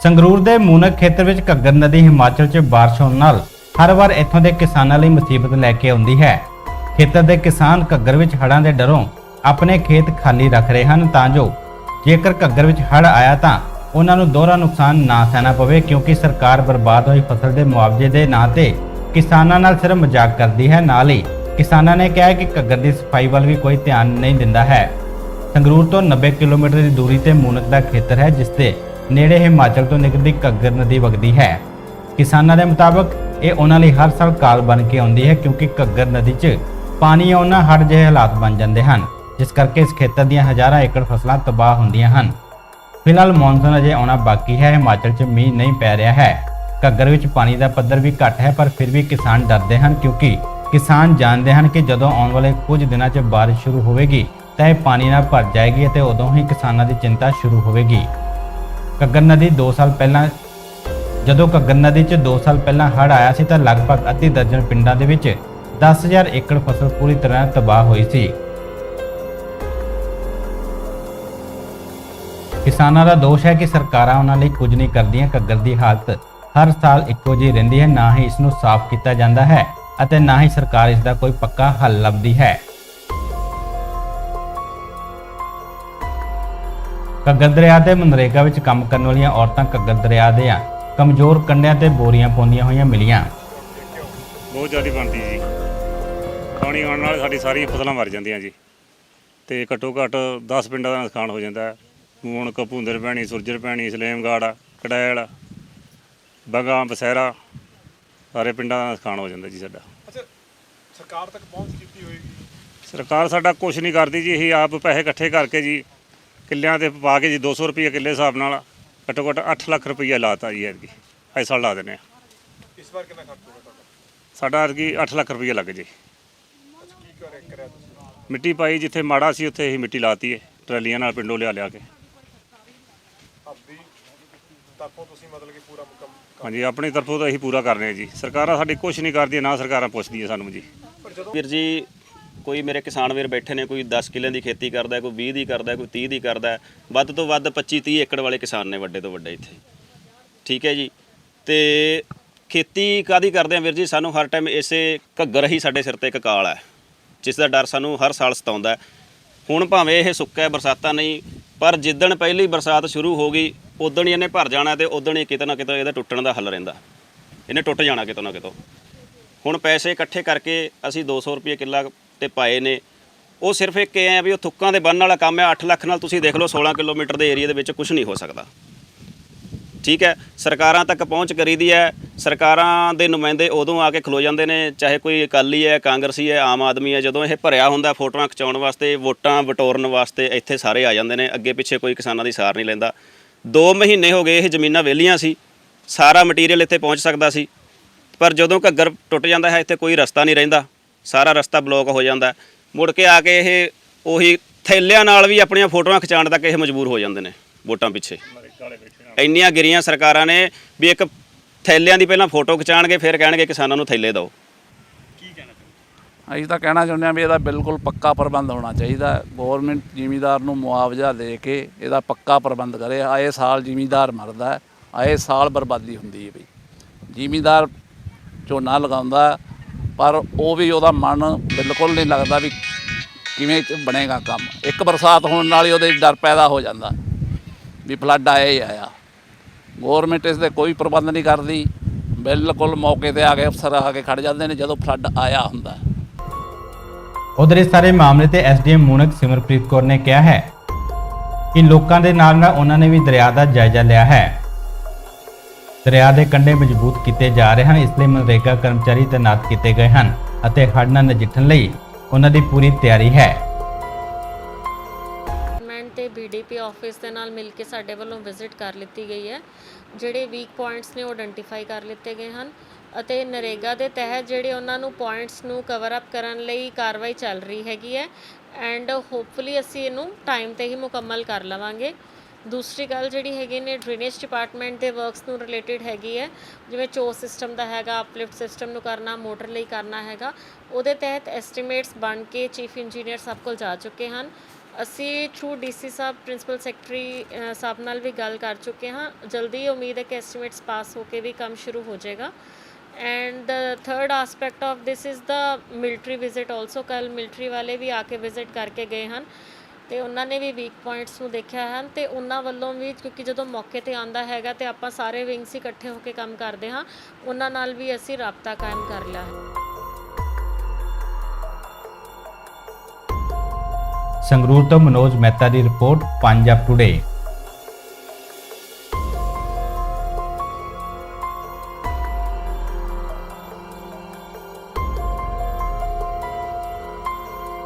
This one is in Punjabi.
ਸੰਗਰੂਰ ਦੇ ਮੂਨਕ ਖੇਤਰ ਵਿੱਚ ਘੱਗਰ ਨਦੀ ਹਿਮਾਚਲ 'ਚ ਬਾਰਿਸ਼ ਹੋਣ ਨਾਲ ਹਰ ਵਾਰ ਇੱਥੋਂ ਦੇ ਕਿਸਾਨਾਂ ਲਈ ਮੁਸੀਬਤ ਲੈ ਕੇ ਆਉਂਦੀ ਹੈ। ਖੇਤਰ ਦੇ ਕਿਸਾਨ ਘੱਗਰ ਵਿੱਚ ਹੜ੍ਹਾਂ ਦੇ ਡਰੋਂ ਆਪਣੇ ਖੇਤ ਖਾਲੀ ਰੱਖ ਰਹੇ ਹਨ ਤਾਂ ਜੋ ਜੇਕਰ ਘੱਗਰ ਵਿੱਚ ਹੜ੍ਹ ਆਇਆ ਤਾਂ ਉਹਨਾਂ ਨੂੰ ਦੋਹਰਾ ਨੁਕਸਾਨ ਨਾ ਸਹਿਣਾ ਪਵੇ, ਕਿਉਂਕਿ ਸਰਕਾਰ ਬਰਬਾਦ ਹੋਈ ਫਸਲ ਦੇ ਮੁਆਵਜ਼ੇ ਦੇ ਨਾਂ ਤੇ ਕਿਸਾਨਾਂ ਨਾਲ ਸਿਰਫ ਮਜ਼ਾਕ ਕਰਦੀ ਹੈ। ਨਾਲ ਹੀ ਕਿਸਾਨਾਂ ਨੇ ਕਿਹਾ ਕਿ ਘੱਗਰ ਦੀ ਸਫਾਈ ਵੱਲ ਵੀ ਕੋਈ ਧਿਆਨ ਨਹੀਂ ਦਿੰਦਾ ਹੈ। ਸੰਗਰੂਰ ਤੋਂ 90 ਕਿਲੋਮੀਟਰ ਦੀ ਦੂਰੀ ਤੇ ਮੂਨਕ ਦਾ ਖੇਤਰ ਹੈ, ਜਿਸ ਦੇ ਨੇੜੇ ਹਿਮਾਚਲ ਤੋਂ ਨਿਕਲਦੀ ਘੱਗਰ ਨਦੀ ਵਗਦੀ ਹੈ। ਕਿਸਾਨਾਂ ਦੇ ਮੁਤਾਬਕ ਇਹ ਉਹਨਾਂ ਲਈ ਹਰ ਸਾਲ ਕਾਲ ਬਣ ਕੇ ਆਉਂਦੀ ਹੈ, ਕਿਉਂਕਿ ਘੱਗਰ ਨਦੀ 'ਚ ਪਾਣੀ ਆਉਣ ਨਾਲ ਹੜ੍ਹ ਜਿਹੇ ਹਾਲਾਤ ਬਣ ਜਾਂਦੇ ਹਨ, ਜਿਸ ਕਰਕੇ ਇਸ ਖੇਤਰ ਦੀਆਂ ਹਜ਼ਾਰਾਂ ਏਕੜ ਫਸਲਾਂ ਤਬਾਹ ਹੁੰਦੀਆਂ ਹਨ। ਫਿਲਹਾਲ ਮੌਨਸੂਨ ਅਜੇ ਆਉਣਾ ਬਾਕੀ ਹੈ। ਹਿਮਾਚਲ 'ਚ ਮੀਂਹ ਨਹੀਂ ਪੈ ਰਿਹਾ ਹੈ। ਘੱਗਰ ਵਿੱਚ ਪਾਣੀ ਦਾ ਪੱਧਰ ਵੀ ਘੱਟ ਹੈ, ਪਰ ਫਿਰ ਵੀ ਕਿਸਾਨ ਡਰਦੇ ਹਨ, ਕਿਉਂਕਿ ਕਿਸਾਨ ਜਾਣਦੇ ਹਨ ਕਿ ਜਦੋਂ ਆਉਣ ਵਾਲੇ ਕੁਝ ਦਿਨਾਂ 'ਚ ਬਾਰਿਸ਼ ਸ਼ੁਰੂ ਹੋਵੇਗੀ ਤਾਂ ਇਹ ਪਾਣੀ ਨਾਲ ਭਰ ਜਾਏਗੀ ਅਤੇ ਉਦੋਂ ਹੀ ਕਿਸਾਨਾਂ ਦੀ ਚਿੰਤਾ ਸ਼ੁਰੂ ਹੋਵੇਗੀ। ਘੱਗਰ ਨਦੀ 2 ਸਾਲ ਪਹਿਲਾਂ ਜਦੋਂ ਘੱਗਰ ਨਦੀ 'ਚ 2 ਸਾਲ ਪਹਿਲਾਂ ਹੜ੍ਹ ਆਇਆ ਸੀ ਤਾਂ ਲਗਭਗ ਅੱਧੀ ਦਰਜਨ ਪਿੰਡਾਂ ਦੇ ਵਿੱਚ 10,000 ਏਕੜ ਫਸਲ ਪੂਰੀ ਤਰ੍ਹਾਂ ਤਬਾਹ ਹੋਈ ਸੀ। ਕਿਸਾਨਾਂ ਦਾ ਦੋਸ਼ ਹੈ ਕਿ ਸਰਕਾਰਾਂ ਉਹਨਾਂ ਲਈ ਕੁਝ ਨਹੀਂ ਕਰਦੀਆਂ। ਘੱਗਰ ਦੀ ਹਾਲਤ ਹਰ ਸਾਲ ਇੱਕੋ ਜਿਹੀ ਰਹਿੰਦੀ ਹੈ, ਨਾ ਹੀ ਇਸ ਨੂੰ ਸਾਫ਼ ਕੀਤਾ ਜਾਂਦਾ ਹੈ ਅਤੇ ਨਾ ਹੀ ਸਰਕਾਰ ਇਸ ਦਾ ਕੋਈ ਪੱਕਾ ਹੱਲ ਲੱਭਦੀ ਹੈ। ਘੱਗਰ ਦਰਿਆ ਦੇ ਮਨਰੇਗਾ ਵਿੱਚ ਕੰਮ ਕਰਨ ਵਾਲੀਆਂ ਔਰਤਾਂ ਘੱਗਰ ਦਰਿਆ ਦੇ ਕਮਜ਼ੋਰ ਕੰਢਿਆਂ ਤੇ ਬੋਰੀਆਂ ਪਾਉਂਦੀਆਂ ਹੋਈਆਂ ਮਿਲੀਆਂ। ਬਹੁਤ ਜ਼ਿਆਦਾ ਬਣਦੀ ਜੀ, ਪਾਣੀ ਆਉਣ ਨਾਲ ਸਾਡੀ ਸਾਰੀਆਂ ਫਸਲਾਂ ਮਰ ਜਾਂਦੀਆਂ ਜੀ, ਤੇ ਘੱਟੋ ਘੱਟ 10 ਪਿੰਡਾਂ ਦਾ ਨੁਕਸਾਨ ਹੋ ਜਾਂਦਾ ਹੈ। ਹੁਣ ਕਪੂੰਦਰ ਪੈਣੀ, ਸੁਰਜਰ ਪੈਣੀ, ਸਲੇਮਗਾੜ, ਕੜੈਲ, ਬਗਾ, ਬਸਹਿਰਾ, ਸਾਰੇ ਪਿੰਡਾਂ ਦਾ ਨੁਕਸਾਨ ਹੋ ਜਾਂਦਾ ਜੀ ਸਾਡਾ। ਅੱਛਾ, ਸਰਕਾਰ ਤੱਕ ਪਹੁੰਚ ਕੀਤੀ ਹੋਏਗੀ? ਸਰਕਾਰ ਸਾਡਾ ਕੁਝ ਨਹੀਂ ਕਰਦੀ ਜੀ। ਅਸੀਂ ਆਪ ਪੈਸੇ ਇਕੱਠੇ ਕਰਕੇ ਜੀ ਕਿੱਲਿਆਂ ਤੇ ਪਾ ਕੇ ਜੀ 200 ਰੁਪਏ ਕਿੱਲੇ ਹਿਸਾਬ ਨਾਲ ਘੱਟੋ ਘੱਟ 8 ਲੱਖ ਰੁਪਈਆ ਲਾਤਾ ਜੀ ਐਤਕੀ। ਇਸ ਸਾਲ ਲਾ ਦਿੰਦੇ ਹਾਂ। ਇਸ ਵਾਰ ਕਿੰਨਾ ਖਰਚ ਹੋਗਾ ਤੁਹਾਡਾ? ਸਾਡਾ ਐਤਕੀ 8 ਲੱਖ ਰੁਪਈਆ ਲੱਗ ਜੇ। ਅੱਛਾ, ਕੀ ਕਰਿਆ ਤੁਸੀਂ? ਮਿੱਟੀ ਪਾਈ, ਜਿੱਥੇ ਮਾੜਾ ਸੀ ਉੱਥੇ ਅਸੀਂ ਮਿੱਟੀ ਲਾਤੀ ਹੈ, ਟਰਾਲੀਆਂ ਨਾਲ ਪਿੰਡੋਂ ਲਿਆ ਕੇ। ਆਪਦੀ ਤਰਫੋਂ ਤੁਸੀਂ ਮਤਲਬ ਕਿ ਪੂਰਾ ਹਾਂਜੀ, ਆਪਣੀ ਤਰਫੋਂ ਤਾਂ ਅਸੀਂ ਪੂਰਾ ਕਰ ਰਹੇ ਹਾਂ ਜੀ। ਸਰਕਾਰਾਂ ਸਾਡੀ ਕੁਝ ਨਹੀਂ ਕਰਦੀਆਂ, ਨਾ ਸਰਕਾਰਾਂ ਪੁੱਛਦੀਆਂ ਸਾਨੂੰ ਜੀ। ਵੀਰ ਜੀ, ਕੋਈ ਮੇਰੇ ਕਿਸਾਨ ਵੀਰ ਬੈਠੇ ਨੇ, ਕੋਈ 10 ਕਿੱਲਿਆਂ ਦੀ ਖੇਤੀ ਕਰਦਾ, ਕੋਈ 20 ਦੀ ਕਰਦਾ, ਕੋਈ 30 ਦੀ ਕਰਦਾ। ਵੱਧ ਤੋਂ ਵੱਧ 25-30 ਏਕੜ ਵਾਲੇ ਕਿਸਾਨ ਨੇ ਵੱਡੇ ਤੋਂ ਵੱਡੇ ਇੱਥੇ, ਠੀਕ ਹੈ ਜੀ। ਤੇ ਖੇਤੀ ਕਾਹਦੀ ਕਰਦੇ ਆ ਵੀਰ ਜੀ? ਸਾਨੂੰ ਹਰ ਟਾਈਮ ਇਸੇ ਘੱਗਰ ਹੀ ਸਾਡੇ ਸਿਰ ਤੇ ਇੱਕ ਕਾਲ ਹੈ, ਜਿਸ ਦਾ ਡਰ ਸਾਨੂੰ ਹਰ ਸਾਲ ਸਤਾਉਂਦਾ। ਹੁਣ ਭਾਵੇਂ ਇਹ ਸੁੱਕਾ ਹੈ, ਬਰਸਾਤਾਂ ਨਹੀਂ, ਪਰ ਜਿੱਦਣ ਪਹਿਲੀ ਬਰਸਾਤ ਸ਼ੁਰੂ ਹੋ ਗਈ ਉਦਣ ਹੀ ਇਹਨੇ ਭਰ ਜਾਣਾ, ਤੇ ਉਦਣ ਹੀ ਕਿਤੇ ਨਾ ਕਿਤੇ ਇਹਦਾ ਟੁੱਟਣ ਦਾ ਹੱਲ ਰਹਿੰਦਾ। ਇਹਨੇ ਟੁੱਟ ਜਾਣਾ ਕਿਤੋਂ ਨਾ ਕਿਤੋਂ। ਹੁਣ ਪੈਸੇ ਇਕੱਠੇ ਕਰਕੇ ਅਸੀਂ 200 ਰੁਪਏ ਕਿੱਲਾ ਤੇ ਪਾਏ ਨੇ। ਉਹ ਸਿਰਫ ਇੱਕ ਇਹ ਹੈ ਵੀ ਉਹ ਥੁੱਕਾਂ ਦੇ ਬੰਨ੍ਹਣ ਵਾਲਾ ਕੰਮ ਹੈ। 8 ਲੱਖ ਨਾਲ ਤੁਸੀਂ ਦੇਖ ਲਓ 16 ਕਿਲੋਮੀਟਰ ਦੇ ਏਰੀਆ ਦੇ ਵਿੱਚ ਕੁਝ ਨਹੀਂ ਹੋ ਸਕਦਾ, ਠੀਕ ਹੈ। ਸਰਕਾਰਾਂ ਤੱਕ ਪਹੁੰਚ ਕਰੀਦੀ ਹੈ। ਸਰਕਾਰਾਂ ਦੇ ਨੁਮਾਇੰਦੇ ਉਦੋਂ ਆ ਕੇ ਖਲੋ ਜਾਂਦੇ ਨੇ, ਚਾਹੇ ਕੋਈ ਅਕਾਲੀ ਹੈ, ਕਾਂਗਰਸੀ ਹੈ, ਆਮ ਆਦਮੀ ਹੈ। ਜਦੋਂ ਇਹ ਭਰਿਆ ਹੁੰਦਾ ਫੋਟੋਆਂ ਖਿਚਾਉਣ ਵਾਸਤੇ, ਵੋਟਾਂ ਬਟੋਰਨ ਵਾਸਤੇ ਇੱਥੇ ਸਾਰੇ ਆ ਜਾਂਦੇ ਨੇ। ਅੱਗੇ ਪਿੱਛੇ ਕੋਈ ਕਿਸਾਨਾਂ ਦੀ ਸਾਰ ਨਹੀਂ ਲੈਂਦਾ। 2 ਮਹੀਨੇ ਹੋ ਗਏ ਇਹ ਜ਼ਮੀਨਾਂ ਵਿਹਲੀਆਂ ਸੀ, ਸਾਰਾ ਮਟੀਰੀਅਲ ਇੱਥੇ ਪਹੁੰਚ ਸਕਦਾ ਸੀ, ਪਰ ਜਦੋਂ ਘੱਗਰ ਟੁੱਟ ਜਾਂਦਾ ਹੈ ਇੱਥੇ ਕੋਈ ਰਸਤਾ ਨਹੀਂ ਰਹਿੰਦਾ, ਸਾਰਾ ਰਸਤਾ ਬਲੌਕ ਹੋ ਜਾਂਦਾ। ਮੁੜ ਕੇ ਆ ਕੇ ਇਹ ਉਹੀ ਥੈਲਿਆਂ ਨਾਲ ਵੀ ਆਪਣੀਆਂ ਫੋਟੋਆਂ ਖਿਚਾਉਣ ਤੱਕ ਇਹ ਮਜਬੂਰ ਹੋ ਜਾਂਦੇ ਨੇ ਵੋਟਾਂ ਪਿੱਛੇ। ਇੰਨੀਆਂ ਗਿਰੀਆਂ ਸਰਕਾਰਾਂ ਨੇ ਵੀ ਇੱਕ ਥੈਲਿਆਂ ਦੀ ਪਹਿਲਾਂ ਫੋਟੋ ਖਿਚਾਉਣਗੇ, ਫਿਰ ਕਹਿਣਗੇ ਕਿਸਾਨਾਂ ਨੂੰ ਥੈਲੇ ਦਿਓ। ਕੀ ਕਹਿਣਾ ਚਾਹੁੰਦੇ? ਅਸੀਂ ਤਾਂ ਕਹਿਣਾ ਚਾਹੁੰਦੇ ਹਾਂ ਵੀ ਇਹਦਾ ਬਿਲਕੁਲ ਪੱਕਾ ਪ੍ਰਬੰਧ ਹੋਣਾ ਚਾਹੀਦਾ। ਗੌਰਮੈਂਟ ਜ਼ਿਮੀਂਦਾਰ ਨੂੰ ਮੁਆਵਜ਼ਾ ਦੇ ਕੇ ਇਹਦਾ ਪੱਕਾ ਪ੍ਰਬੰਧ ਕਰੇ। ਆਏ ਸਾਲ ਜ਼ਿਮੀਂਦਾਰ ਮਰਦਾ, ਆਏ ਸਾਲ ਬਰਬਾਦੀ ਹੁੰਦੀ ਹੈ। ਵੀ ਜ਼ਿਮੀਂਦਾਰ ਝੋਨਾ ਲਗਾਉਂਦਾ, ਪਰ ਉਹ ਵੀ ਉਹਦਾ ਮਨ ਬਿਲਕੁਲ ਨਹੀਂ ਲੱਗਦਾ ਵੀ ਕਿਵੇਂ ਬਣੇਗਾ ਕੰਮ। ਇੱਕ ਬਰਸਾਤ ਹੋਣ ਨਾਲ ਹੀ ਉਹਦੇ ਡਰ ਪੈਦਾ ਹੋ ਜਾਂਦਾ ਵੀ ਫਲੱਡ ਆਇਆ ਹੀ ਆਇਆ। ਗੌਰਮੈਂਟ ਇਸ ਦੇ ਕੋਈ ਪ੍ਰਬੰਧ ਨਹੀਂ ਕਰਦੀ। ਬਿਲਕੁਲ ਮੌਕੇ ਤੇ ਆ ਕੇ ਅਫਸਰ ਆ ਕੇ ਖੜ ਜਾਂਦੇ ਨੇ ਜਦੋਂ ਫਲੱਡ ਆਇਆ ਹੁੰਦਾ। ਉਧਰ ਇਸ ਸਾਰੇ ਮਾਮਲੇ ਤੇ ਐਸਡੀਐਮ ਮੂਨਕ ਸਿਮਰਪ੍ਰੀਤ ਕੌਰ ਨੇ ਕਿਹਾ ਹੈ ਕਿ ਲੋਕਾਂ ਦੇ ਨਾਲ ਉਹਨਾਂ ਨੇ ਵੀ ਦਰਿਆ ਦਾ ਜਾਇਜ਼ਾ ਲਿਆ ਹੈ। ਦਰਿਆ ਦੇ ਕੰਢੇ ਮਜ਼ਬੂਤ ਕੀਤੇ ਜਾ ਰਹੇ ਹਨ, ਇਸ ਲਈ ਮਨਰੇਗਾ ਕਰਮਚਾਰੀ ਤੈਨਾਤ ਕੀਤੇ ਗਏ ਹਨ ਅਤੇ ਹੜ੍ਹ ਨਾਲ ਨਜਿੱਠਣ ਲਈ ਉਹਨਾਂ ਦੀ ਪੂਰੀ ਤਿਆਰੀ ਹੈ। ਤੇ ਬੀਡੀਪੀ ਆਫਿਸ ਦੇ ਨਾਲ ਮਿਲ ਕੇ ਸਾਡੇ ਵੱਲੋਂ ਵਿਜ਼ਿਟ ਕਰ ਲਿੱਤੀ ਗਈ ਹੈ। ਜਿਹੜੇ ਵੀਕ ਪੁਆਇੰਟਸ ਨੇ ਉਹ ਆਇਡੈਂਟੀਫਾਈ ਕਰ ਲਿੱਤੇ ਗਏ ਹਨ ਅਤੇ ਨਰੇਗਾ ਦੇ ਤਹਿਤ ਜਿਹੜੇ ਉਹਨਾਂ ਨੂੰ ਪੁਆਇੰਟਸ ਨੂੰ ਕਵਰ ਅਪ ਕਰਨ ਲਈ ਕਾਰਵਾਈ ਚੱਲ ਰਹੀ ਹੈਗੀ ਹੈ ਐਂਡ ਹੋਪਫੁਲੀ ਅਸੀਂ ਇਹਨੂੰ ਟਾਈਮ ਤੇ ਹੀ ਮੁਕੰਮਲ ਕਰ ਲਵਾਂਗੇ। ਦੂਸਰੀ ਗੱਲ ਜਿਹੜੀ ਹੈਗੀ ਨੇ ਡਰੇਨੇਜ ਡਿਪਾਰਟਮੈਂਟ ਦੇ ਵਰਕਸ ਨੂੰ ਰਿਲੇਟਿਡ ਹੈਗੀ ਹੈ, ਜਿਵੇਂ ਚੋ ਸਿਸਟਮ ਦਾ ਹੈਗਾ, ਅਪਲਿਫਟ ਸਿਸਟਮ ਨੂੰ ਕਰਨਾ, ਮੋਟਰ ਲਈ ਕਰਨਾ ਹੈਗਾ। ਉਹਦੇ ਤਹਿਤ ਐਸਟੀਮੇਟਸ ਬਣ ਕੇ ਚੀਫ ਇੰਜੀਨੀਅਰ ਸਭ ਕੋਲ ਜਾ ਚੁੱਕੇ ਹਨ ਅਸੀਂ ਥਰੂ ਡੀਸੀ ਸਾਹਿਬ ਪ੍ਰਿੰਸੀਪਲ ਸੈਕਟਰੀ ਸਾਹਿਬ ਨਾਲ ਵੀ ਗੱਲ ਕਰ ਚੁੱਕੇ ਹਾਂ। ਜਲਦੀ ਉਮੀਦ ਹੈ ਕਿ ਐਸਟੀਮੇਟਸ ਪਾਸ ਹੋ ਕੇ ਵੀ ਕੰਮ ਸ਼ੁਰੂ ਹੋ ਜਾਏਗਾ। And the third aspect of this is the military visit also. ਕੱਲ ਮਿਲਟਰੀ ਵਾਲੇ ਵੀ ਆ ਕੇ ਵਿਜ਼ਿਟ ਕਰਕੇ ਗਏ ਹਨ ਤੇ ਉਹਨਾਂ ਨੇ ਵੀ ਵੀਕ ਪੁਆਇੰਟਸ ਨੂੰ ਦੇਖਿਆ ਹਨ ਤੇ ਉਹਨਾਂ ਵੱਲੋਂ ਵੀ, ਕਿਉਂਕਿ ਜਦੋਂ ਮੌਕੇ ਤੇ ਆਂਦਾ ਹੈਗਾ ਤੇ ਆਪਾਂ ਸਾਰੇ ਵਿੰਗਸ ਇਕੱਠੇ ਹੋ ਕੇ ਕੰਮ ਕਰਦੇ ਹਾਂ, ਉਹਨਾਂ ਨਾਲ ਵੀ ਅਸੀਂ ਰਾਬਤਾ ਕਾਇਮ ਕਰ ਲਿਆ ਹੈ। ਸੰਗਰੂਰ ਤੋਂ ਮਨੋਜ ਮਹਿਤਾ ਦੀ ਰਿਪੋਰਟ, ਪੰਜਾਬ ਟੁਡੇ।